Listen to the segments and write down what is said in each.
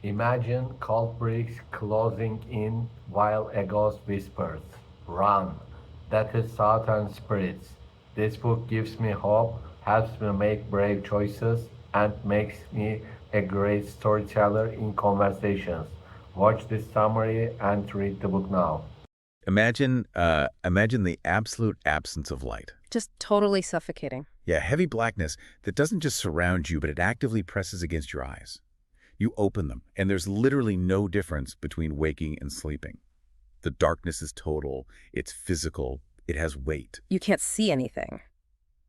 Imagine cold bricks closing in while a ghost whispers, "Run." That is Southern spirits. This book gives me hope, helps me make brave choices, and makes me a great storyteller in conversations. Watch this summary and read the book now. Imagine the absolute absence of light. Just totally suffocating. Yeah, heavy blackness that doesn't just surround you, but it actively presses against your eyes. You open them, and there's literally no difference between waking and sleeping. The darkness is total, it's physical, it has weight. You can't see anything,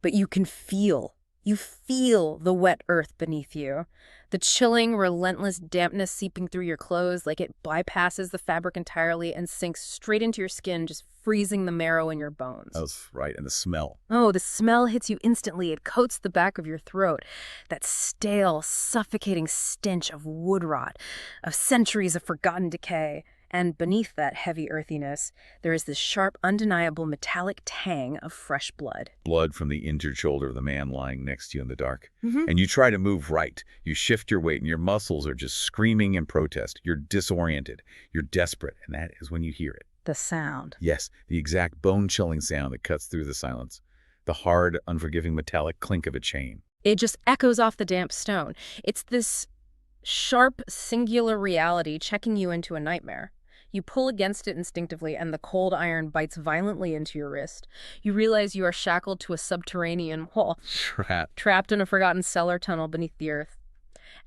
but you can feel. You feel the wet earth beneath you. The chilling, relentless dampness seeping through your clothes like it bypasses the fabric entirely and sinks straight into your skin, just freezing the marrow in your bones. That's right, and the smell. Oh, the smell hits you instantly. It coats the back of your throat. That stale, suffocating stench of wood rot, of centuries of forgotten decay. And beneath that heavy earthiness, there is this sharp, undeniable metallic tang of fresh blood. Blood from the injured shoulder of the man lying next to you in the dark. Mm-hmm. And you try to move right. You shift your weight, and your muscles are just screaming in protest. You're disoriented. You're desperate, and that is when you hear it. The sound. Yes, the exact bone-chilling sound that cuts through the silence. The hard, unforgiving metallic clink of a chain. It just echoes off the damp stone. It's this sharp, singular reality checking you into a nightmare. You pull against it instinctively, and the cold iron bites violently into your wrist. You realize you are shackled to a subterranean wall, trapped in a forgotten cellar tunnel beneath the earth.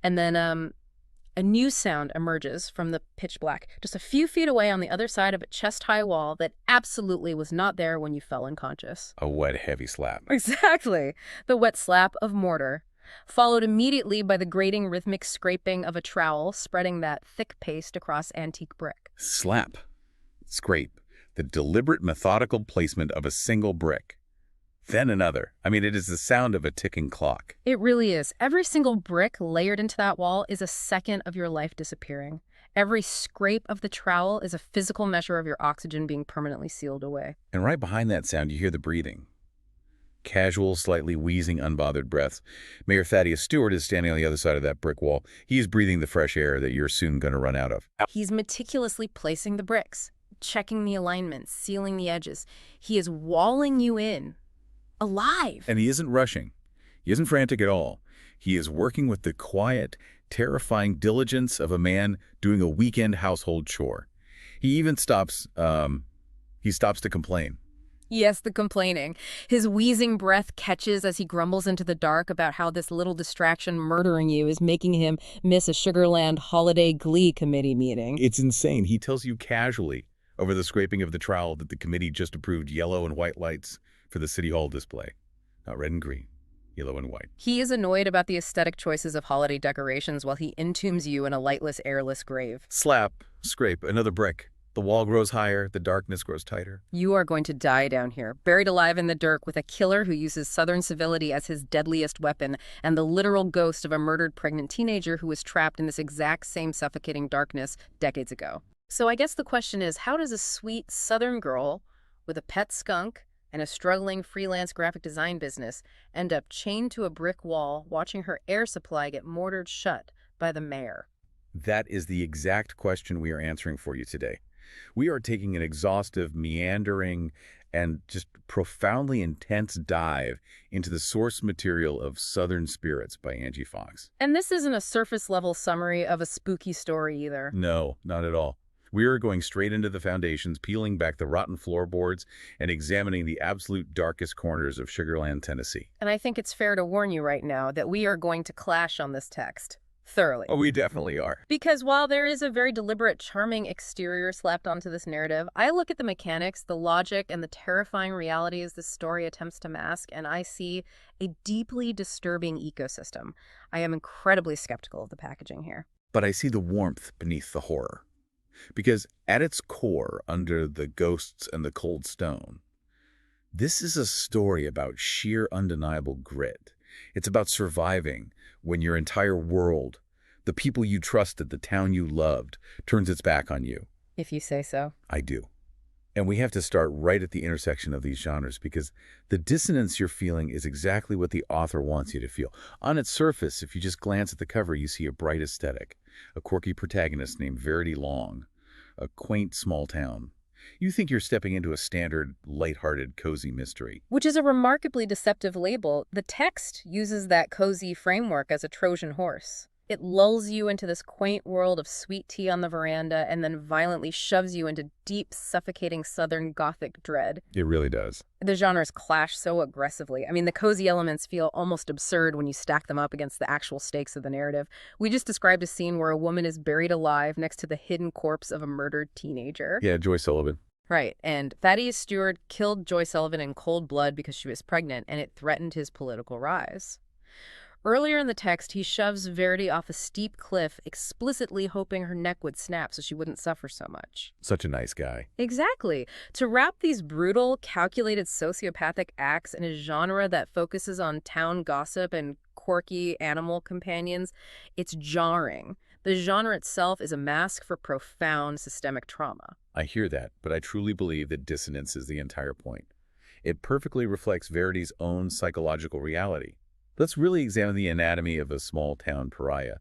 And then a new sound emerges from the pitch black, just a few feet away on the other side of a chest-high wall that absolutely was not there when you fell unconscious. A wet, heavy slap. Exactly. The wet slap of mortar, followed immediately by the grating rhythmic scraping of a trowel spreading that thick paste across antique brick. Slap. Scrape. The deliberate, methodical placement of a single brick. Then another. I mean, it is the sound of a ticking clock. It really is. Every single brick layered into that wall is a second of your life disappearing. Every scrape of the trowel is a physical measure of your oxygen being permanently sealed away. And right behind that sound, you hear the breathing. Casual, slightly wheezing, unbothered breaths. Mayor Thaddeus Stewart is standing on the other side of that brick wall. He is breathing the fresh air that you're soon going to run out of. He's meticulously placing the bricks, checking the alignments, sealing the edges. He is walling you in, alive. And he isn't rushing. He isn't frantic at all. He is working with the quiet, terrifying diligence of a man doing a weekend household chore. He even stops to complain. Yes, the complaining. His wheezing breath catches as he grumbles into the dark about how this little distraction murdering you is making him miss a Sugarland holiday glee committee meeting. It's insane. He tells you casually over the scraping of the trowel that the committee just approved yellow and white lights for the City Hall display. Not red and green, yellow and white. He is annoyed about the aesthetic choices of holiday decorations while he entombs you in a lightless, airless grave. Slap, scrape, another brick. The wall grows higher, the darkness grows tighter. You are going to die down here, buried alive in the dirt with a killer who uses Southern civility as his deadliest weapon and the literal ghost of a murdered pregnant teenager who was trapped in this exact same suffocating darkness decades ago. So I guess the question is, how does a sweet Southern girl with a pet skunk and a struggling freelance graphic design business end up chained to a brick wall watching her air supply get mortared shut by the mayor? That is the exact question we are answering for you today. We are taking an exhaustive, meandering, and just profoundly intense dive into the source material of Southern Spirits by Angie Fox. And this isn't a surface-level summary of a spooky story either. No, not at all. We are going straight into the foundations, peeling back the rotten floorboards, and examining the absolute darkest corners of Sugarland, Tennessee. And I think it's fair to warn you right now that we are going to clash on this text. Thoroughly. Oh, we definitely are. Because while there is a very deliberate, charming exterior slapped onto this narrative, I look at the mechanics, the logic, and the terrifying realities this story attempts to mask, and I see a deeply disturbing ecosystem. I am incredibly skeptical of the packaging here. But I see the warmth beneath the horror. Because at its core, under the ghosts and the cold stone, this is a story about sheer undeniable grit. It's about surviving when your entire world, the people you trusted, the town you loved, turns its back on you. If you say so. I do. And we have to start right at the intersection of these genres because the dissonance you're feeling is exactly what the author wants you to feel. On its surface, if you just glance at the cover, you see a bright aesthetic. a quirky protagonist named Verity Long, a quaint small town. You think you're stepping into a standard, lighthearted, cozy mystery. Which is a remarkably deceptive label. The text uses that cozy framework as a Trojan horse. It lulls you into this quaint world of sweet tea on the veranda and then violently shoves you into deep, suffocating Southern Gothic dread. It really does. The genres clash so aggressively. I mean, the cozy elements feel almost absurd when you stack them up against the actual stakes of the narrative. We just described a scene where a woman is buried alive next to the hidden corpse of a murdered teenager. Yeah, Joy Sullivan. Right, and Thaddeus Stewart killed Joy Sullivan in cold blood because she was pregnant, and it threatened his political rise. Earlier in the text, he shoves Verity off a steep cliff, explicitly hoping her neck would snap so she wouldn't suffer so much. Such a nice guy. Exactly. To wrap these brutal, calculated sociopathic acts in a genre that focuses on town gossip and quirky animal companions, it's jarring. The genre itself is a mask for profound systemic trauma. I hear that, but I truly believe that dissonance is the entire point. It perfectly reflects Verity's own psychological reality. Let's really examine the anatomy of a small-town pariah.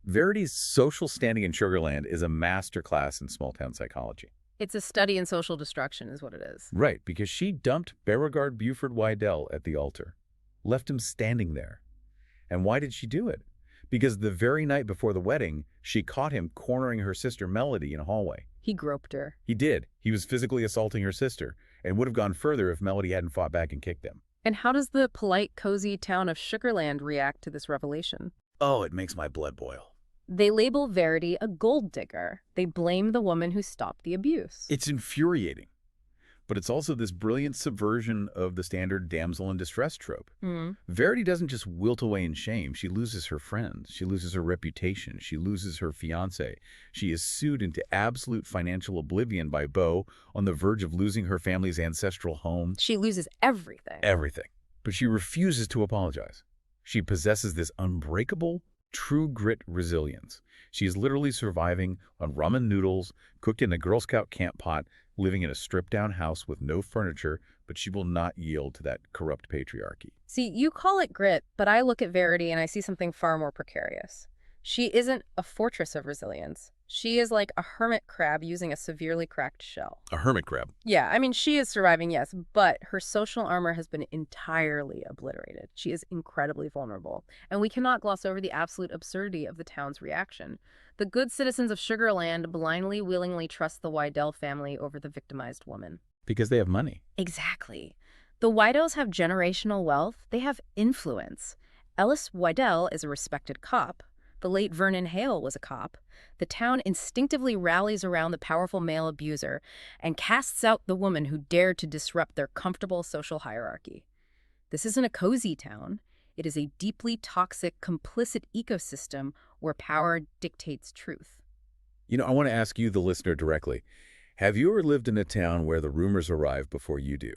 Verity's social standing in Sugarland is a masterclass in small-town psychology. It's a study in social destruction is what it is. Right, because she dumped Beauregard Buford Wydell at the altar, left him standing there. And why did she do it? Because the very night before the wedding, she caught him cornering her sister Melody in a hallway. He groped her. He did. He was physically assaulting her sister, and would have gone further if Melody hadn't fought back and kicked him. And how does the polite, cozy town of Sugarland react to this revelation? Oh, it makes my blood boil. They label Verity a gold digger. They blame the woman who stopped the abuse. It's infuriating. But it's also this brilliant subversion of the standard damsel in distress trope. Verity doesn't just wilt away in shame. She loses her friends. She loses her reputation. She loses her fiancé. She is sued into absolute financial oblivion by Beau, on the verge of losing her family's ancestral home. She loses everything. Everything. But she refuses to apologize. She possesses this unbreakable, true grit resilience. She is literally surviving on ramen noodles, cooked in a Girl Scout camp pot, living in a stripped-down house with no furniture, but she will not yield to that corrupt patriarchy. See, you call it grit, but I look at Verity and I see something far more precarious. She isn't a fortress of resilience. She is like a hermit crab using a severely cracked shell. A hermit crab. Yeah, I mean, she is surviving, yes, but her social armor has been entirely obliterated. She is incredibly vulnerable, and we cannot gloss over the absolute absurdity of the town's reaction. The good citizens of Sugarland blindly, willingly trust the Wydell family over the victimized woman. Because they have money. Exactly. The Wydells have generational wealth. They have influence. Ellis Wydell is a respected cop. The late Vernon Hale was a cop. The town instinctively rallies around the powerful male abuser and casts out the woman who dared to disrupt their comfortable social hierarchy. This isn't a cozy town. It is a deeply toxic, complicit ecosystem where power dictates truth. You know, I want to ask you, the listener, directly. Have you ever lived in a town where the rumors arrive before you do?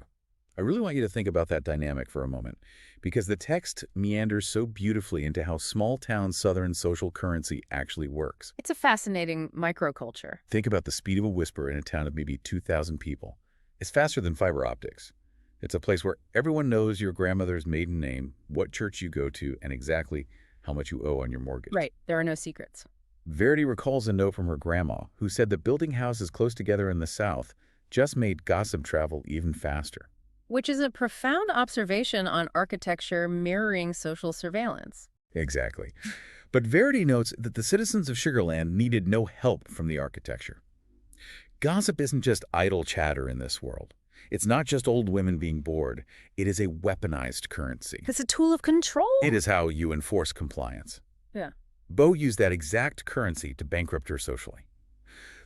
I really want you to think about that dynamic for a moment, because the text meanders so beautifully into how small-town Southern social currency actually works. It's a fascinating microculture. Think about the speed of a whisper in a town of maybe 2,000 people. It's faster than fiber optics. It's a place where everyone knows your grandmother's maiden name, what church you go to, and exactly how much you owe on your mortgage. Right. There are no secrets. Verity recalls a note from her grandma, who said that building houses close together in the South just made gossip travel even faster. Which is a profound observation on architecture mirroring social surveillance. Exactly. But Verity notes that the citizens of Sugarland needed no help from the architecture. Gossip isn't just idle chatter in this world. It's not just old women being bored. It is a weaponized currency. It's a tool of control. It is how you enforce compliance. Yeah. Beau used that exact currency to bankrupt her socially.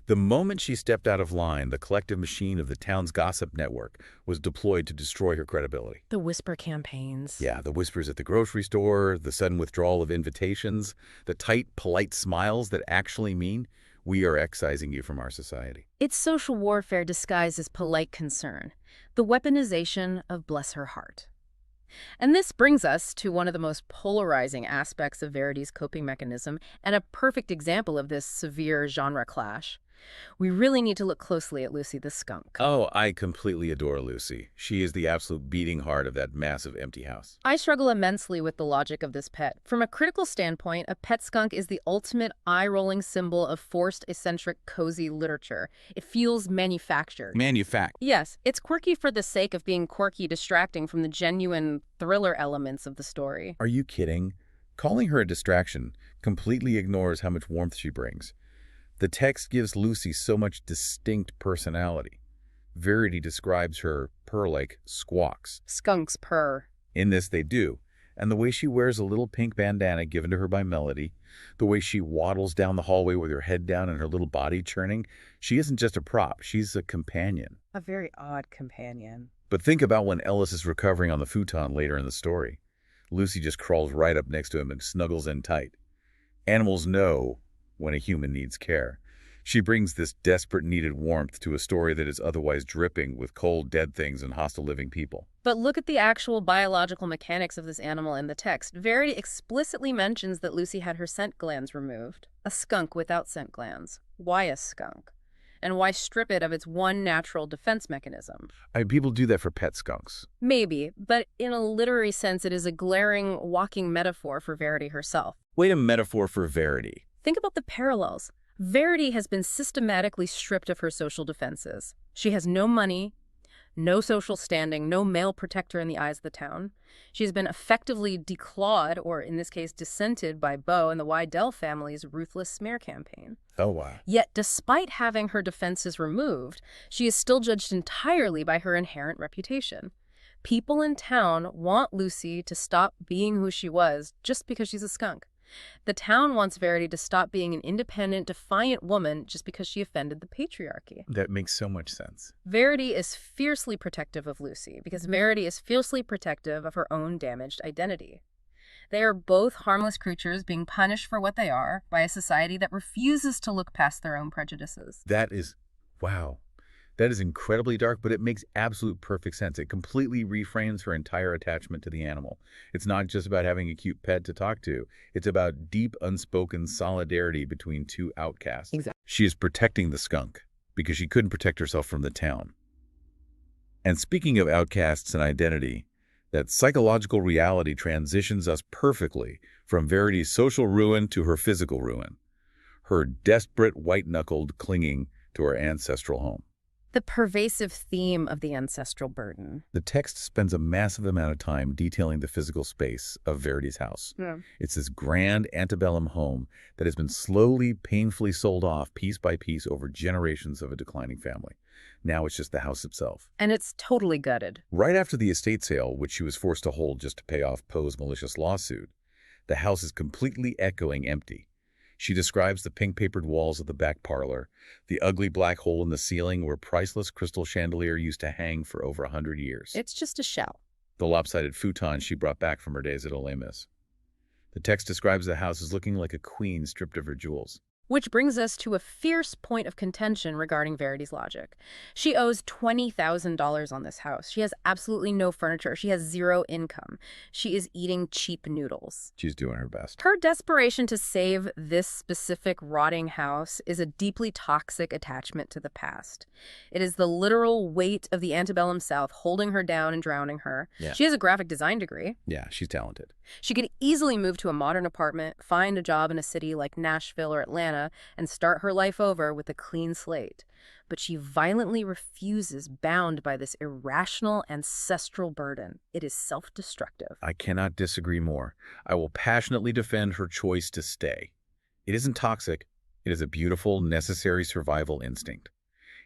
The moment she stepped out of line, the collective machine of the town's gossip network was deployed to destroy her credibility. The whisper campaigns. Yeah, the whispers at the grocery store, the sudden withdrawal of invitations, the tight, polite smiles that actually mean we are excising you from our society. It's social warfare disguised as polite concern. The weaponization of bless her heart. And this brings us to one of the most polarizing aspects of Verity's coping mechanism and a perfect example of this severe genre clash. We really need to look closely at Lucy the skunk. Oh, I completely adore Lucy. She is the absolute beating heart of that massive empty house. I struggle immensely with the logic of this pet. From a critical standpoint, a pet skunk is the ultimate eye-rolling symbol of forced, eccentric, cozy literature. It feels manufactured. Yes, it's quirky for the sake of being quirky, distracting from the genuine thriller elements of the story. Are you kidding? Calling her a distraction completely ignores how much warmth she brings. The text gives Lucy so much distinct personality. Verity describes her purr-like squawks. Skunks purr. In this they do. And the way she wears a little pink bandana given to her by Melody, the way she waddles down the hallway with her head down and her little body churning, she isn't just a prop, she's a companion. A very odd companion. But think about when Ellis is recovering on the futon later in the story. Lucy just crawls right up next to him and snuggles in tight. Animals know when a human needs care. She brings this desperate needed warmth to a story that is otherwise dripping with cold, dead things and hostile living people. But look at the actual biological mechanics of this animal in the text. Verity explicitly mentions that Lucy had her scent glands removed. A skunk without scent glands. Why a skunk? And why strip it of its one natural defense mechanism? People do that for pet skunks. Maybe, but in a literary sense, it is a glaring, walking metaphor for Verity herself. Wait, a metaphor for Verity. Think about the parallels. Verity has been systematically stripped of her social defenses. She has no money, no social standing, no male protector in the eyes of the town. She has been effectively declawed, or in this case, dissented by Beau and the Wydell family's ruthless smear campaign. Oh, wow. Yet, despite having her defenses removed, she is still judged entirely by her inherent reputation. People in town want Lucy to stop being who she was just because she's a skunk. The town wants Verity to stop being an independent, defiant woman just because she offended the patriarchy. That makes so much sense. Verity is fiercely protective of Lucy because Verity is fiercely protective of her own damaged identity. They are both harmless creatures being punished for what they are by a society that refuses to look past their own prejudices. Wow. That is incredibly dark, but it makes absolute perfect sense. It completely reframes her entire attachment to the animal. It's not just about having a cute pet to talk to. It's about deep, unspoken solidarity between two outcasts. Exactly. She is protecting the skunk because she couldn't protect herself from the town. And speaking of outcasts and identity, that psychological reality transitions us perfectly from Verity's social ruin to her physical ruin. Her desperate, white-knuckled clinging to her ancestral home. The pervasive theme of the ancestral burden. The text spends a massive amount of time detailing the physical space of Verity's house. Yeah. It's this grand antebellum home that has been slowly, painfully sold off piece by piece over generations of a declining family. Now it's just the house itself. And it's totally gutted. Right after the estate sale, which she was forced to hold just to pay off Poe's malicious lawsuit, the house is completely echoing empty. She describes the pink-papered walls of the back parlor, the ugly black hole in the ceiling where priceless crystal chandelier used to hang for over 100 years. It's just a shell. The lopsided futon she brought back from her days at Ole Miss. The text describes the house as looking like a queen stripped of her jewels. Which brings us to a fierce point of contention regarding Verity's logic. She owes $20,000 on this house. She has absolutely no furniture. She has zero income. She is eating cheap noodles. She's doing her best. Her desperation to save this specific rotting house is a deeply toxic attachment to the past. It is the literal weight of the antebellum South holding her down and drowning her. Yeah. She has a graphic design degree. Yeah, she's talented. She could easily move to a modern apartment, find a job in a city like Nashville or Atlanta, and start her life over with a clean slate. But she violently refuses, bound by this irrational ancestral burden. It is self-destructive. I cannot disagree more. I will passionately defend her choice to stay. It isn't toxic. It is a beautiful, necessary survival instinct.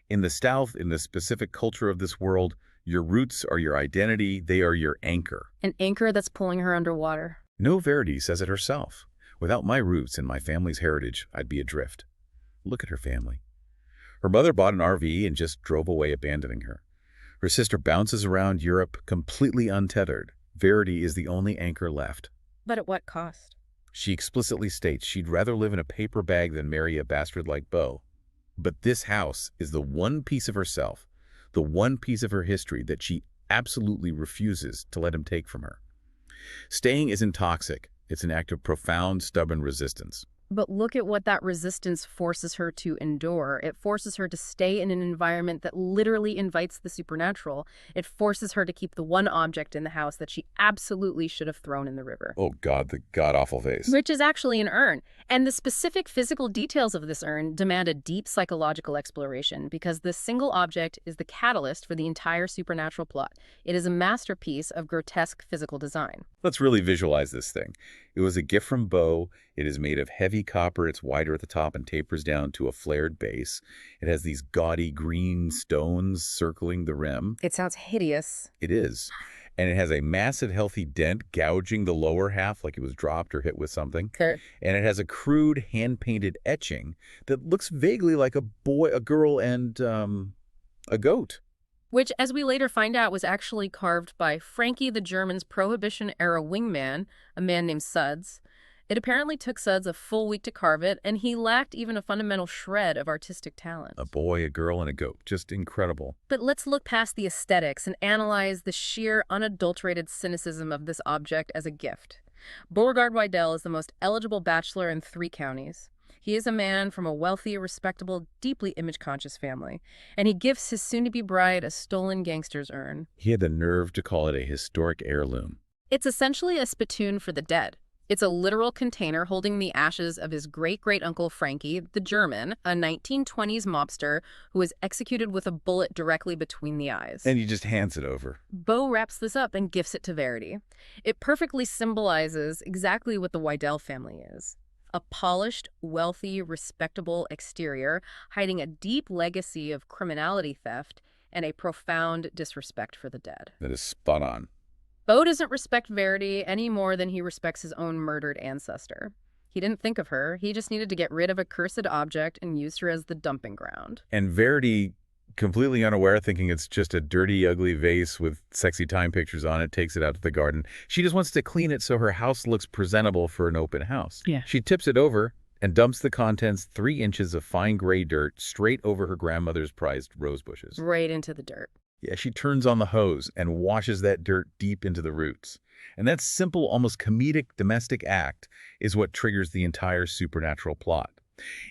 In the South, in the specific culture of this world, your roots are your identity. They are your anchor. An anchor that's pulling her underwater. No, Verity says it herself. Without my roots and my family's heritage, I'd be adrift. Look at her family. Her mother bought an RV and just drove away, abandoning her. Her sister bounces around Europe completely untethered. Verity is the only anchor left. But at what cost? She explicitly states she'd rather live in a paper bag than marry a bastard like Beau. But this house is the one piece of herself, the one piece of her history that she absolutely refuses to let him take from her. Staying isn't toxic. It's an act of profound, stubborn resistance. But look at what that resistance forces her to endure. It forces her to stay in an environment that literally invites the supernatural. It forces her to keep the one object in the house that she absolutely should have thrown in the river. Oh God, the god-awful face. Which is actually an urn. And the specific physical details of this urn demand a deep psychological exploration because this single object is the catalyst for the entire supernatural plot. It is a masterpiece of grotesque physical design. Let's really visualize this thing. It was a gift from Bo. It is made of heavy copper. It's wider at the top and tapers down to a flared base. It has these gaudy green stones circling the rim. It sounds hideous. It is. And it has a massive, healthy dent gouging the lower half like it was dropped or hit with something. Okay. And it has a crude, hand-painted etching that looks vaguely like a boy, a girl, and a goat. Which, as we later find out, was actually carved by Frankie the German's Prohibition-era wingman, a man named Suds. It apparently took Suds a full week to carve it, and he lacked even a fundamental shred of artistic talent. A boy, a girl, and a goat. Just incredible. But let's look past the aesthetics and analyze the sheer, unadulterated cynicism of this object as a gift. Beauregard Wydell is the most eligible bachelor in 3 counties. He is a man from a wealthy, respectable, deeply image-conscious family, and he gifts his soon-to-be bride a stolen gangster's urn. He had the nerve to call it a historic heirloom. It's essentially a spittoon for the dead. It's a literal container holding the ashes of his great-great-uncle Frankie, the German, a 1920s mobster who was executed with a bullet directly between the eyes. And he just hands it over. Bo wraps this up and gifts it to Verity. It perfectly symbolizes exactly what the Wydell family is. A polished, wealthy, respectable exterior hiding a deep legacy of criminality theft and a profound disrespect for the dead. That is spot on. Bo doesn't respect Verity any more than he respects his own murdered ancestor. He didn't think of her. He just needed to get rid of a cursed object and used her as the dumping ground. And Verity, completely unaware, thinking it's just a dirty, ugly vase with sexy time pictures on it, takes it out to the garden. She just wants to clean it so her house looks presentable for an open house. Yeah. She tips it over and dumps the contents 3 inches of fine gray dirt straight over her grandmother's prized rose bushes. Right into the dirt. Yeah, she turns on the hose and washes that dirt deep into the roots. And that simple, almost comedic domestic act is what triggers the entire supernatural plot.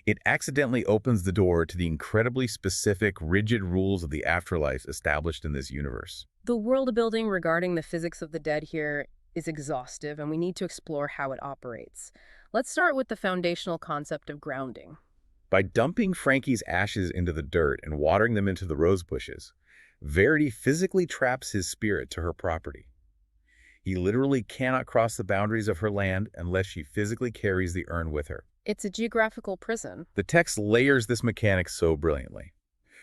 It accidentally opens the door to the incredibly specific, rigid rules of the afterlife established in this universe. The world building regarding the physics of the dead here is exhaustive, and we need to explore how it operates. Let's start with the foundational concept of grounding. By dumping Frankie's ashes into the dirt and watering them into the rose bushes, Verity physically traps his spirit to her property. He literally cannot cross the boundaries of her land unless she physically carries the urn with her. It's a geographical prison. The text layers this mechanic so brilliantly.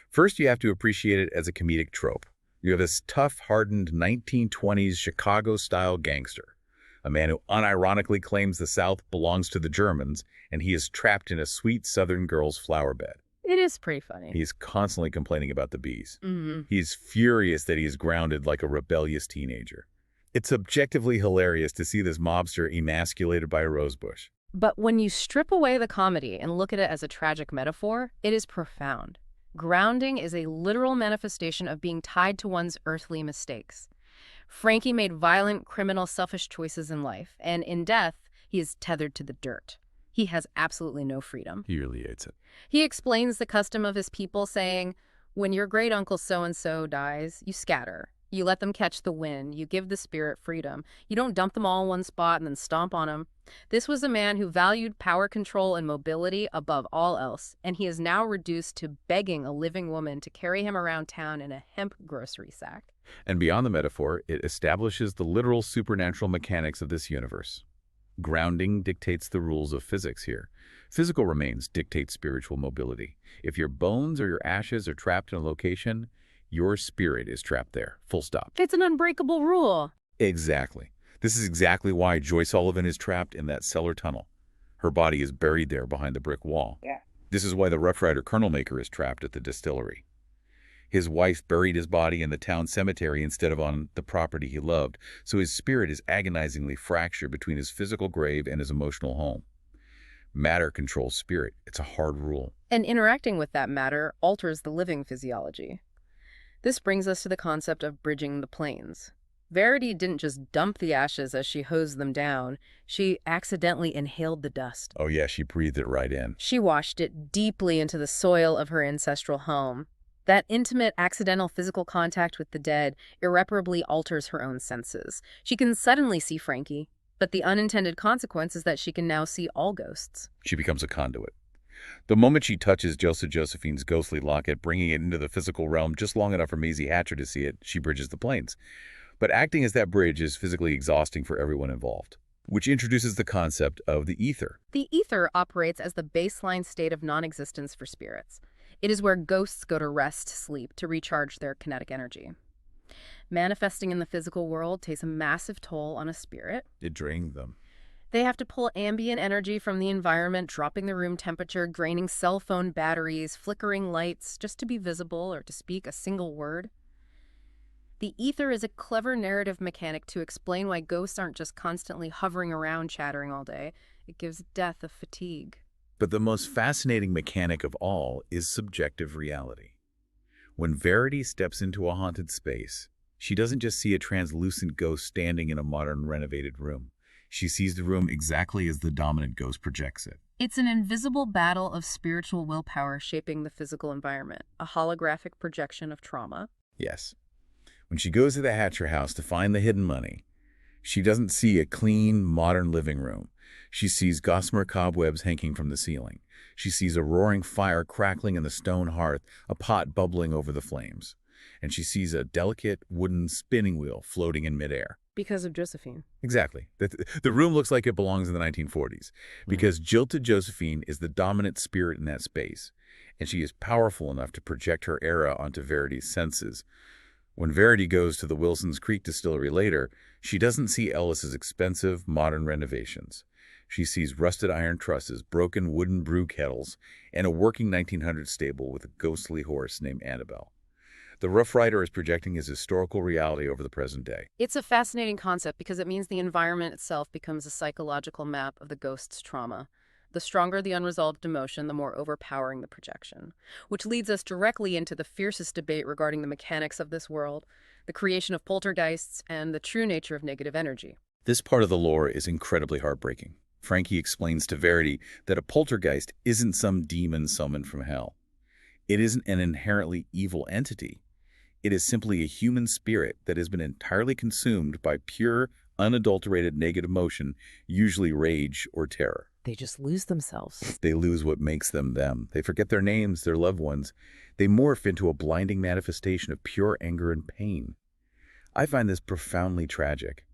First, you have to appreciate it as a comedic trope. You have this tough, hardened 1920s Chicago-style gangster, a man who unironically claims the South belongs to the Germans, and he is trapped in a sweet Southern girl's flower bed. It is pretty funny. He's constantly complaining about the bees. Mm-hmm. He's furious that he is grounded like a rebellious teenager. It's objectively hilarious to see this mobster emasculated by a rosebush. But when you strip away the comedy and look at it as a tragic metaphor, it is profound. Grounding is a literal manifestation of being tied to one's earthly mistakes. Frankie made violent, criminal, selfish choices in life, and in death, he is tethered to the dirt. He has absolutely no freedom. He really hates it. He explains the custom of his people, saying, when your great-uncle so-and-so dies, you scatter. You let them catch the wind. You give the spirit freedom. You don't dump them all in one spot and then stomp on them. This was a man who valued power control and mobility above all else, and he is now reduced to begging a living woman to carry him around town in a hemp grocery sack. And beyond the metaphor, it establishes the literal supernatural mechanics of this universe. Grounding dictates the rules of physics here. Physical remains dictate spiritual mobility. If your bones or your ashes are trapped in a location, your spirit is trapped there. Full stop. It's an unbreakable rule. Exactly. This is exactly why Joy Sullivan is trapped in that cellar tunnel. Her body is buried there behind the brick wall. Yeah. This is why the Rough Rider Kernel Maker is trapped at the distillery. His wife buried his body in the town cemetery instead of on the property he loved, so his spirit is agonizingly fractured between his physical grave and his emotional home. Matter controls spirit. It's a hard rule. And interacting with that matter alters the living physiology. This brings us to the concept of bridging the planes. Verity didn't just dump the ashes as she hosed them down. She accidentally inhaled the dust. Oh yeah, she breathed it right in. She washed it deeply into the soil of her ancestral home. That intimate, accidental physical contact with the dead irreparably alters her own senses. She can suddenly see Frankie, but the unintended consequence is that she can now see all ghosts. She becomes a conduit. The moment she touches Josephine's ghostly locket, bringing it into the physical realm just long enough for Maisie Hatcher to see it, she bridges the planes. But acting as that bridge is physically exhausting for everyone involved, which introduces the concept of the ether. The ether operates as the baseline state of non-existence for spirits. It is where ghosts go to rest, sleep, to recharge their kinetic energy. Manifesting in the physical world takes a massive toll on a spirit. It drained them. They have to pull ambient energy from the environment, dropping the room temperature, draining cell phone batteries, flickering lights, just to be visible or to speak a single word. The ether is a clever narrative mechanic to explain why ghosts aren't just constantly hovering around chattering all day. It gives death a fatigue. But the most fascinating mechanic of all is subjective reality. When Verity steps into a haunted space, she doesn't just see a translucent ghost standing in a modern renovated room. She sees the room exactly as the dominant ghost projects it. It's an invisible battle of spiritual willpower shaping the physical environment, a holographic projection of trauma. Yes. When she goes to the Hatcher house to find the hidden money, she doesn't see a clean, modern living room. She sees gossamer cobwebs hanging from the ceiling. She sees a roaring fire crackling in the stone hearth, a pot bubbling over the flames. And she sees a delicate wooden spinning wheel floating in midair. Because of Josephine. Exactly. The room looks like it belongs in the 1940s because jilted Josephine is the dominant spirit in that space, and she is powerful enough to project her era onto Verity's senses. When Verity goes to the Wilson's Creek distillery later, she doesn't see Ellis's expensive, modern renovations. She sees rusted iron trusses, broken wooden brew kettles, and a working 1900s stable with a ghostly horse named Annabelle. The Rough Rider is projecting his historical reality over the present day. It's a fascinating concept because it means the environment itself becomes a psychological map of the ghost's trauma. The stronger the unresolved emotion, the more overpowering the projection. Which leads us directly into the fiercest debate regarding the mechanics of this world, the creation of poltergeists, and the true nature of negative energy. This part of the lore is incredibly heartbreaking. Frankie explains to Verity that a poltergeist isn't some demon summoned from hell. It isn't an inherently evil entity. It is simply a human spirit that has been entirely consumed by pure, unadulterated negative emotion, usually rage or terror. They just lose themselves. They lose what makes them them. They forget their names, their loved ones. They morph into a blinding manifestation of pure anger and pain. I find this profoundly tragic.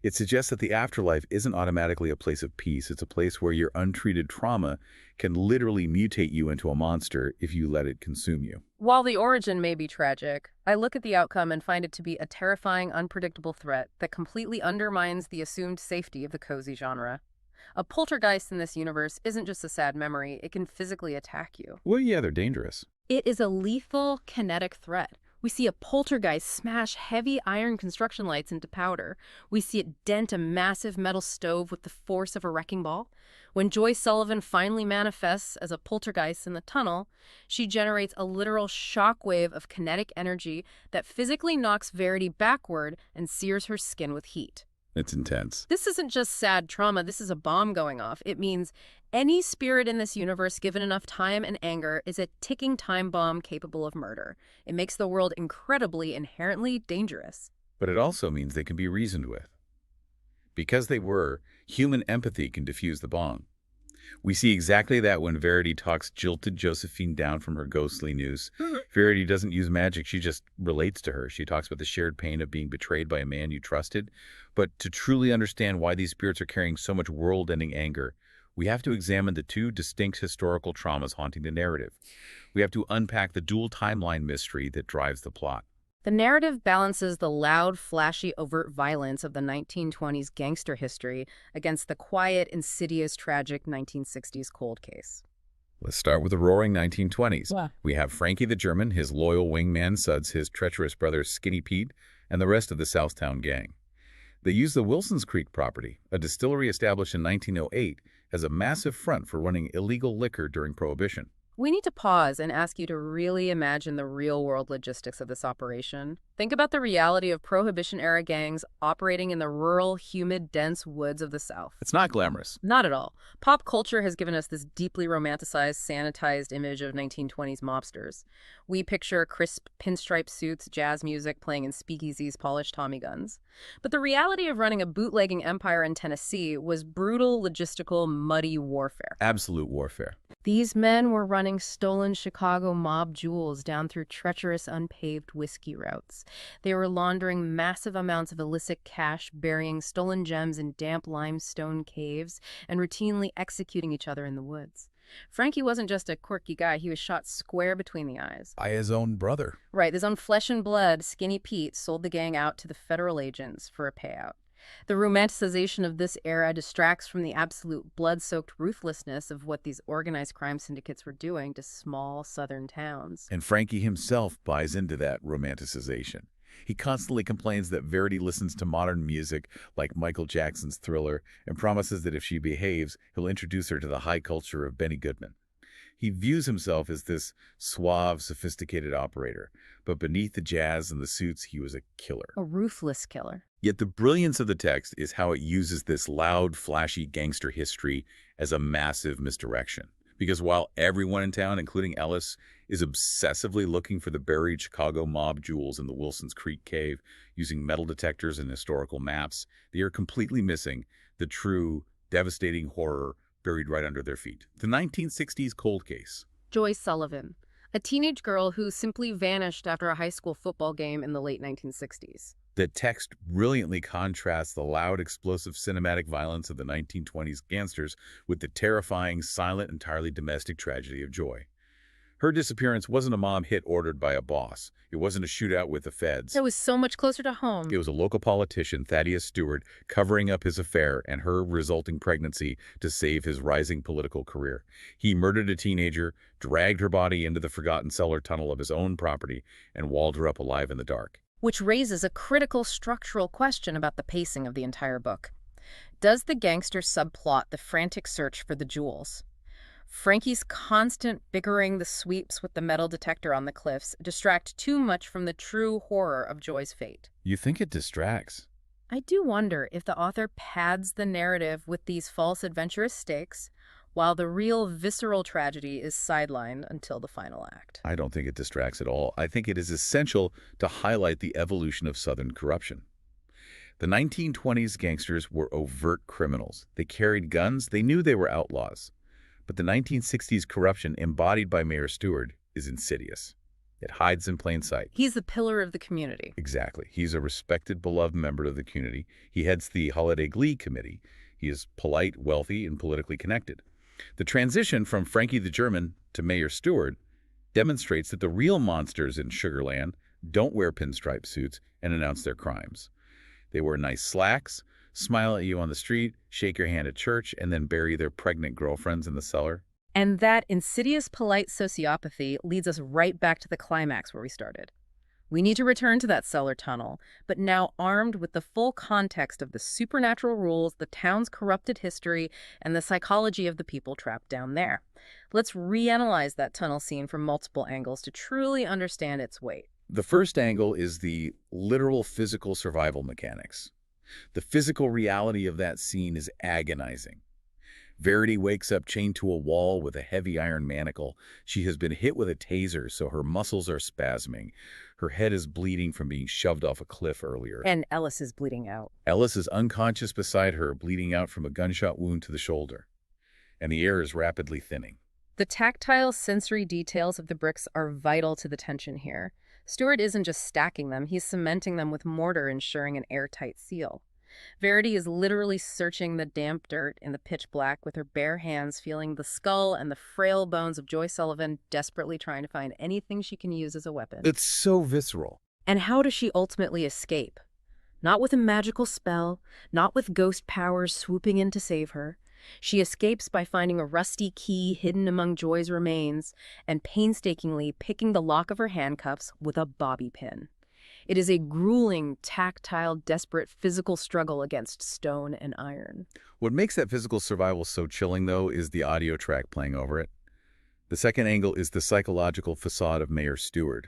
It suggests that the afterlife isn't automatically a place of peace. It's a place where your untreated trauma can literally mutate you into a monster if you let it consume you. While the origin may be tragic, I look at the outcome and find it to be a terrifying, unpredictable threat that completely undermines the assumed safety of the cozy genre. A poltergeist in this universe isn't just a sad memory, it can physically attack you. Well, yeah, they're dangerous. It is a lethal, kinetic threat. We see a poltergeist smash heavy iron construction lights into powder. We see it dent a massive metal stove with the force of a wrecking ball. When Joy Sullivan finally manifests as a poltergeist in the tunnel, she generates a literal shockwave of kinetic energy that physically knocks Verity backward and sears her skin with heat. It's intense. This isn't just sad trauma, this is a bomb going off. It means any spirit in this universe, given enough time and anger, is a ticking time bomb capable of murder. It makes the world incredibly, inherently dangerous. But it also means they can be reasoned with. Because they were, human empathy can diffuse the bomb. We see exactly that when Verity talks jilted Josephine down from her ghostly noose. Verity doesn't use magic, she just relates to her. She talks about the shared pain of being betrayed by a man you trusted. But to truly understand why these spirits are carrying so much world-ending anger, we have to examine the two distinct historical traumas haunting the narrative. We have to unpack the dual timeline mystery that drives the plot. The narrative balances the loud, flashy, overt violence of the 1920s gangster history against the quiet, insidious, tragic 1960s cold case. Let's start with the roaring 1920s. Wow. We have Frankie the German, his loyal wingman Suds, his treacherous brother Skinny Pete, and the rest of the Southtown gang. They use the Wilson's Creek property, a distillery established in 1908, as a massive front for running illegal liquor during Prohibition. We need to pause and ask you to really imagine the real-world logistics of this operation. Think about the reality of Prohibition-era gangs operating in the rural, humid, dense woods of the South. It's not glamorous. Not at all. Pop culture has given us this deeply romanticized, sanitized image of 1920s mobsters. We picture crisp pinstripe suits, jazz music playing in speakeasies, polished Tommy guns. But the reality of running a bootlegging empire in Tennessee was brutal, logistical, muddy warfare. Absolute warfare. These men were running stolen Chicago mob jewels down through treacherous, unpaved whiskey routes. They were laundering massive amounts of illicit cash, burying stolen gems in damp limestone caves, and routinely executing each other in the woods. Frankie wasn't just a quirky guy, he was shot square between the eyes. By his own brother. Right, his own flesh and blood, Skinny Pete, sold the gang out to the federal agents for a payout. The romanticization of this era distracts from the absolute blood-soaked ruthlessness of what these organized crime syndicates were doing to small southern towns. And Frankie himself buys into that romanticization. He constantly complains that Verity listens to modern music like Michael Jackson's Thriller and promises that if she behaves, he'll introduce her to the high culture of Benny Goodman. He views himself as this suave, sophisticated operator, but beneath the jazz and the suits, he was a killer. A ruthless killer. Yet the brilliance of the text is how it uses this loud, flashy gangster history as a massive misdirection. Because while everyone in town, including Ellis, is obsessively looking for the buried Chicago mob jewels in the Wilson's Creek cave using metal detectors and historical maps, they are completely missing the true, devastating horror buried right under their feet. The 1960s cold case. Joy Sullivan, a teenage girl who simply vanished after a high school football game in the late 1960s. The text brilliantly contrasts the loud, explosive cinematic violence of the 1920s gangsters with the terrifying, silent, entirely domestic tragedy of Joy. Her disappearance wasn't a mob hit ordered by a boss. It wasn't a shootout with the feds. It was so much closer to home. It was a local politician, Thaddeus Stewart, covering up his affair and her resulting pregnancy to save his rising political career. He murdered a teenager, dragged her body into the forgotten cellar tunnel of his own property, and walled her up alive in the dark. Which raises a critical structural question about the pacing of the entire book. Does the gangster subplot the frantic search for the jewels? Frankie's constant bickering the sweeps with the metal detector on the cliffs distract too much from the true horror of Joy's fate. You think it distracts? I do wonder if the author pads the narrative with these false adventurous stakes, while the real visceral tragedy is sidelined until the final act. I don't think it distracts at all. I think it is essential to highlight the evolution of Southern corruption. The 1920s gangsters were overt criminals. They carried guns. They knew they were outlaws. But the 1960s corruption embodied by Mayor Stewart is insidious. It hides in plain sight. He's the pillar of the community. Exactly. He's a respected, beloved member of the community. He heads the Holiday Glee Committee. He is polite, wealthy, and politically connected. The transition from Frankie the German to Mayor Stewart demonstrates that the real monsters in Sugarland don't wear pinstripe suits and announce their crimes. They wear nice slacks, smile at you on the street, shake your hand at church, and then bury their pregnant girlfriends in the cellar. And that insidious polite sociopathy leads us right back to the climax where we started. We need to return to that cellar tunnel, but now armed with the full context of the supernatural rules, the town's corrupted history, and the psychology of the people trapped down there. Let's reanalyze that tunnel scene from multiple angles to truly understand its weight. The first angle is the literal physical survival mechanics. The physical reality of that scene is agonizing. Verity wakes up chained to a wall with a heavy iron manacle. She has been hit with a taser, so her muscles are spasming. Her head is bleeding from being shoved off a cliff earlier. And Ellis is bleeding out. Ellis is unconscious beside her, bleeding out from a gunshot wound to the shoulder. And the air is rapidly thinning. The tactile sensory details of the bricks are vital to the tension here. Stewart isn't just stacking them, he's cementing them with mortar, ensuring an airtight seal. Verity is literally searching the damp dirt in the pitch black with her bare hands, feeling the skull and the frail bones of Joy Sullivan, desperately trying to find anything she can use as a weapon. It's so visceral. And how does she ultimately escape? Not with a magical spell, not with ghost powers swooping in to save her. She escapes by finding a rusty key hidden among Joy's remains and painstakingly picking the lock of her handcuffs with a bobby pin. It is a grueling, tactile, desperate physical struggle against stone and iron. What makes that physical survival so chilling, though, is the audio track playing over it. The second angle is the psychological facade of Mayor Stewart.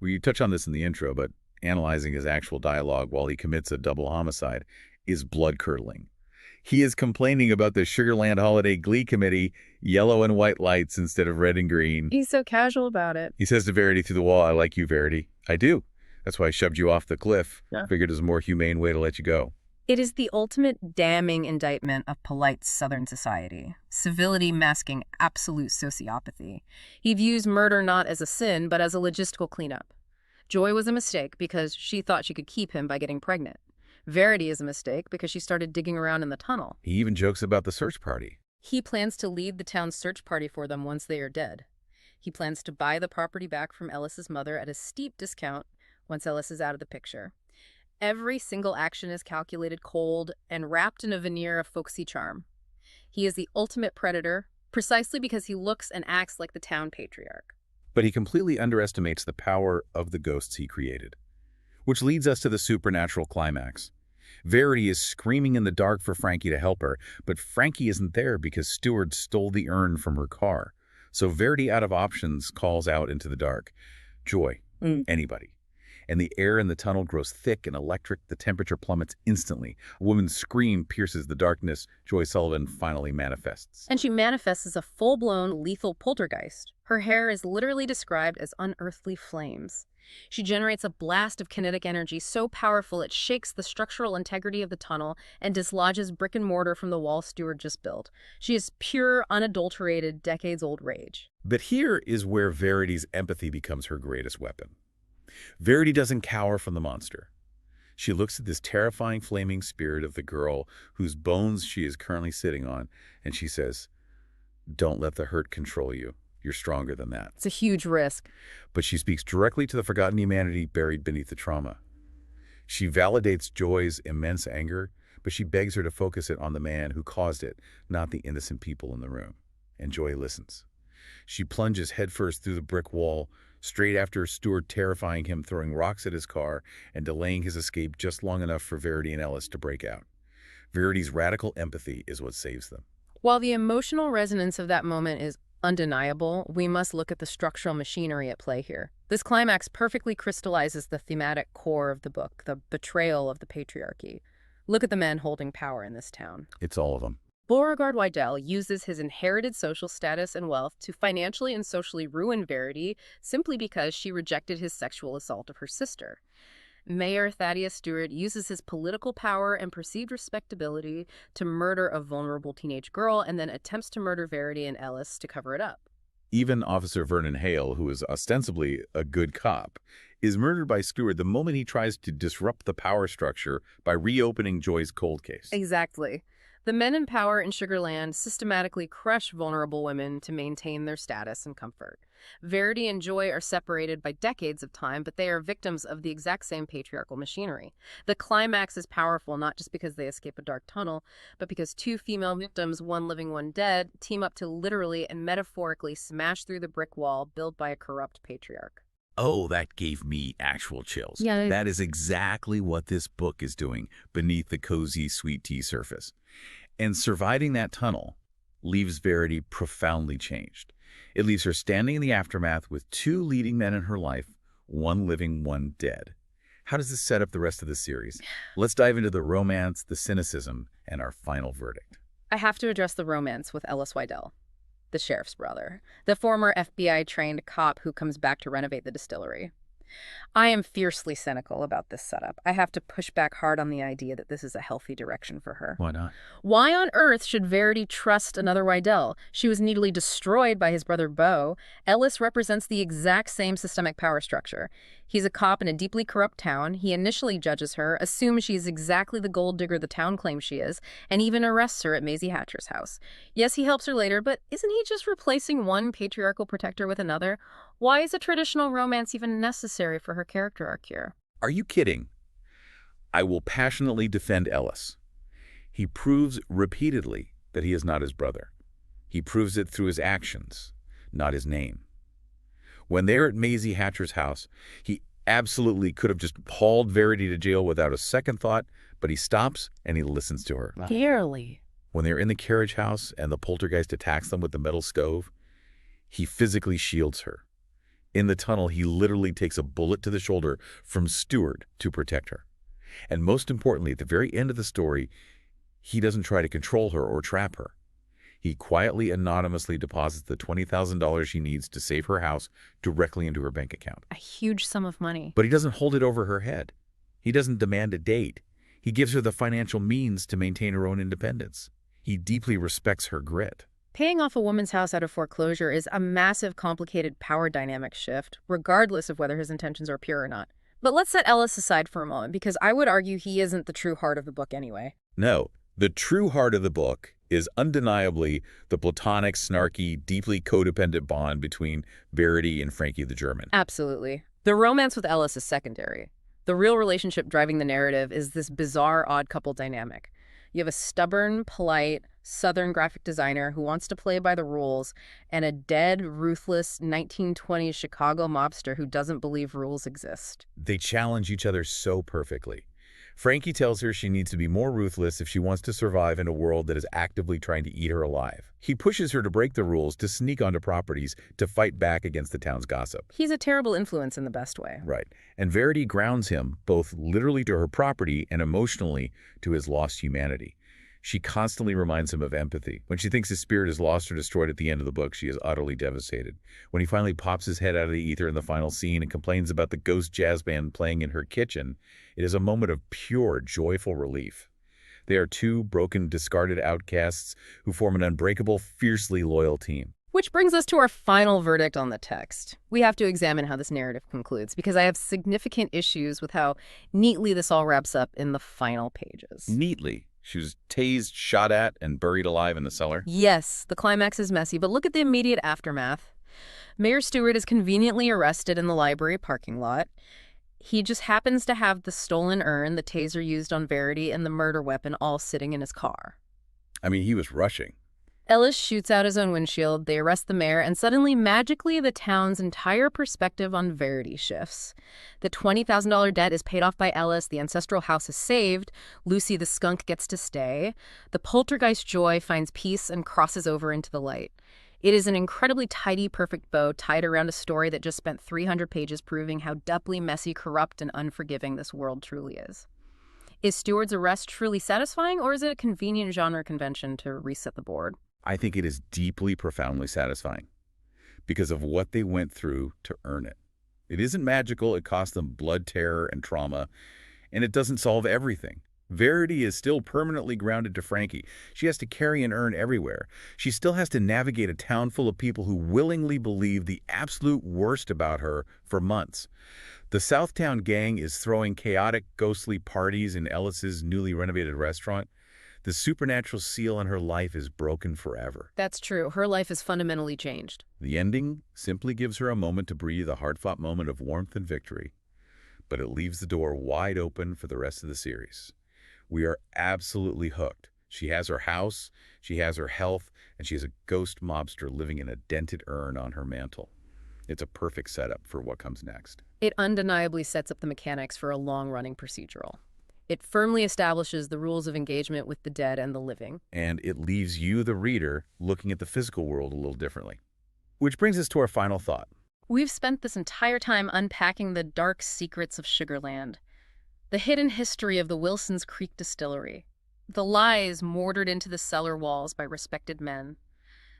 We touch on this in the intro, but analyzing his actual dialogue while he commits a double homicide is blood-curdling. He is complaining about the Sugarland Holiday Glee Committee, yellow and white lights instead of red and green. He's so casual about it. He says to Verity through the wall, "I like you, Verity." "I do. That's why I shoved you off the cliff. Yeah. Figured it was a more humane way to let you go." It is the ultimate damning indictment of polite Southern society, civility masking absolute sociopathy. He views murder not as a sin, but as a logistical cleanup. Joy was a mistake because she thought she could keep him by getting pregnant. Verity is a mistake because she started digging around in the tunnel. He even jokes about the search party. He plans to lead the town's search party for them once they are dead. He plans to buy the property back from Ellis's mother at a steep discount once Ellis is out of the picture. Every single action is calculated cold and wrapped in a veneer of folksy charm. He is the ultimate predator, precisely because he looks and acts like the town patriarch. But he completely underestimates the power of the ghosts he created. Which leads us to the supernatural climax. Verity is screaming in the dark for Frankie to help her, but Frankie isn't there because Stewart stole the urn from her car. So Verity, out of options, calls out into the dark. "Joy, anybody." And the air in the tunnel grows thick and electric. The temperature plummets instantly. A woman's scream pierces the darkness. Joy Sullivan finally manifests. And she manifests as a full-blown lethal poltergeist. Her hair is literally described as unearthly flames. She generates a blast of kinetic energy so powerful it shakes the structural integrity of the tunnel and dislodges brick and mortar from the wall Stewart just built. She is pure, unadulterated, decades-old rage. But here is where Verity's empathy becomes her greatest weapon. Verity doesn't cower from the monster. She looks at this terrifying flaming spirit of the girl whose bones she is currently sitting on, and she says, "Don't let the hurt control you. You're stronger than that." It's a huge risk. But she speaks directly to the forgotten humanity buried beneath the trauma. She validates Joy's immense anger, but she begs her to focus it on the man who caused it, not the innocent people in the room. And Joy listens. She plunges headfirst through the brick wall, straight after Stewart terrifying him, throwing rocks at his car and delaying his escape just long enough for Verity and Ellis to break out. Verity's radical empathy is what saves them. While the emotional resonance of that moment is undeniable, we must look at the structural machinery at play here. This climax perfectly crystallizes the thematic core of the book, the betrayal of the patriarchy. Look at the men holding power in this town. It's all of them. Beauregard Wydell uses his inherited social status and wealth to financially and socially ruin Verity simply because she rejected his sexual assault of her sister. Mayor Thaddeus Stewart uses his political power and perceived respectability to murder a vulnerable teenage girl and then attempts to murder Verity and Ellis to cover it up. Even Officer Vernon Hale, who is ostensibly a good cop, is murdered by Stewart the moment he tries to disrupt the power structure by reopening Joy's cold case. Exactly. The men in power in Sugarland systematically crush vulnerable women to maintain their status and comfort. Verity and Joy are separated by decades of time, but they are victims of the exact same patriarchal machinery. The climax is powerful not just because they escape a dark tunnel, but because two female victims, one living, one dead, team up to literally and metaphorically smash through the brick wall built by a corrupt patriarch. Oh, that gave me actual chills. Yeah. That is exactly what this book is doing beneath the cozy sweet tea surface. And surviving that tunnel leaves Verity profoundly changed. It leaves her standing in the aftermath with two leading men in her life, one living, one dead. How does this set up the rest of the series? Let's dive into the romance, the cynicism, and our final verdict. I have to address the romance with Ellis Wydell, the sheriff's brother, the former FBI-trained cop who comes back to renovate the distillery. I am fiercely cynical about this setup. I have to push back hard on the idea that this is a healthy direction for her. Why not? Why on earth should Verity trust another Wydell? She was neatly destroyed by his brother Beau. Ellis represents the exact same systemic power structure. He's a cop in a deeply corrupt town. He initially judges her, assumes she's exactly the gold digger the town claims she is, and even arrests her at Maisie Hatcher's house. Yes, he helps her later, but isn't he just replacing one patriarchal protector with another? Why is a traditional romance even necessary for her character arc here? Are you kidding? I will passionately defend Ellis. He proves repeatedly that he is not his brother. He proves it through his actions, not his name. When they're at Maisie Hatcher's house, he absolutely could have just hauled Verity to jail without a second thought, but he stops and he listens to her. Barely. When they're in the carriage house and the poltergeist attacks them with the metal stove, He physically shields her. In the tunnel, he literally takes a bullet to the shoulder from Stewart to protect her. And most importantly, at the very end of the story, he doesn't try to control her or trap her. He quietly, anonymously deposits the $20,000 she needs to save her house directly into her bank account. A huge sum of money. But he doesn't hold it over her head. He doesn't demand a date. He gives her the financial means to maintain her own independence. He deeply respects her grit. Paying off a woman's house out of foreclosure is a massive, complicated power dynamic shift, regardless of whether his intentions are pure or not. But let's set Ellis aside for a moment, because I would argue he isn't the true heart of the book anyway. No, the true heart of the book is undeniably the platonic, snarky, deeply codependent bond between Verity and Frankie the German. Absolutely. The romance with Ellis is secondary. The real relationship driving the narrative is this bizarre odd couple dynamic. You have a stubborn, polite, Southern graphic designer who wants to play by the rules, and a dead, ruthless 1920s Chicago mobster who doesn't believe rules exist. They challenge each other so perfectly. Frankie tells her she needs to be more ruthless if she wants to survive in a world that is actively trying to eat her alive. He pushes her to break the rules, to sneak onto properties, to fight back against the town's gossip. He's a terrible influence in the best way. Right. And Verity grounds him, both literally to her property and emotionally to his lost humanity. She constantly reminds him of empathy. When she thinks his spirit is lost or destroyed at the end of the book, she is utterly devastated. When he finally pops his head out of the ether in the final scene and complains about the ghost jazz band playing in her kitchen, it is a moment of pure, joyful relief. They are two broken, discarded outcasts who form an unbreakable, fiercely loyal team. Which brings us to our final verdict on the text. We have to examine how this narrative concludes, because I have significant issues with how neatly this all wraps up in the final pages. Neatly. She was tased, shot at, and buried alive in the cellar. Yes, the climax is messy, but look at the immediate aftermath. Mayor Stewart is conveniently arrested in the library parking lot. He just happens to have the stolen urn, the taser used on Verity, and the murder weapon all sitting in his car. I mean, he was rushing. Ellis shoots out his own windshield, they arrest the mayor, and suddenly, magically, the town's entire perspective on Verity shifts. The $20,000 debt is paid off by Ellis, the ancestral house is saved, Lucy the skunk gets to stay, the poltergeist joy finds peace and crosses over into the light. It is an incredibly tidy, perfect bow tied around a story that just spent 300 pages proving how deeply messy, corrupt, and unforgiving this world truly is. Is Stewart's arrest truly satisfying, or is it a convenient genre convention to reset the board? I think it is deeply, profoundly satisfying because of what they went through to earn it. It isn't magical. It cost them blood, terror, and trauma, and it doesn't solve everything. Verity is still permanently grounded to Frankie. She has to carry an urn everywhere. She still has to navigate a town full of people who willingly believe the absolute worst about her for months. The Southtown gang is throwing chaotic, ghostly parties in Ellis's newly renovated restaurant. The supernatural seal on her life is broken forever. That's true. Her life is fundamentally changed. The ending simply gives her a moment to breathe, a hard-fought moment of warmth and victory. But it leaves the door wide open for the rest of the series. We are absolutely hooked. She has her house, she has her health, and she has a ghost mobster living in a dented urn on her mantle. It's a perfect setup for what comes next. It undeniably sets up the mechanics for a long-running procedural. It firmly establishes the rules of engagement with the dead and the living. And it leaves you, the reader, looking at the physical world a little differently. Which brings us to our final thought. We've spent this entire time unpacking the dark secrets of Sugarland, the hidden history of the Wilson's Creek Distillery, the lies mortared into the cellar walls by respected men.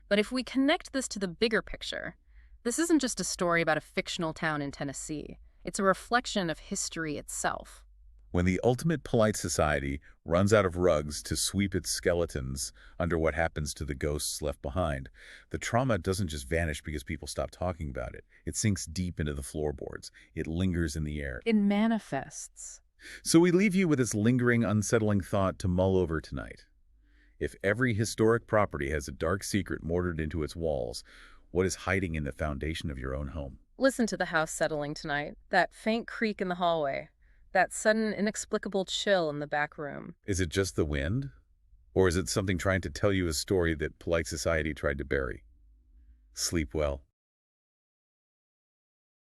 But if we connect this to the bigger picture, this isn't just a story about a fictional town in Tennessee. It's a reflection of history itself. When the ultimate polite society runs out of rugs to sweep its skeletons under what happens to the ghosts left behind, the trauma doesn't just vanish because people stop talking about it. It sinks deep into the floorboards. It lingers in the air. It manifests. So we leave you with this lingering, unsettling thought to mull over tonight. If every historic property has a dark secret mortared into its walls, what is hiding in the foundation of your own home? Listen to the house settling tonight, that faint creak in the hallway. That sudden, inexplicable chill in the back room. Is it just the wind? Or is it something trying to tell you a story that polite society tried to bury? Sleep well.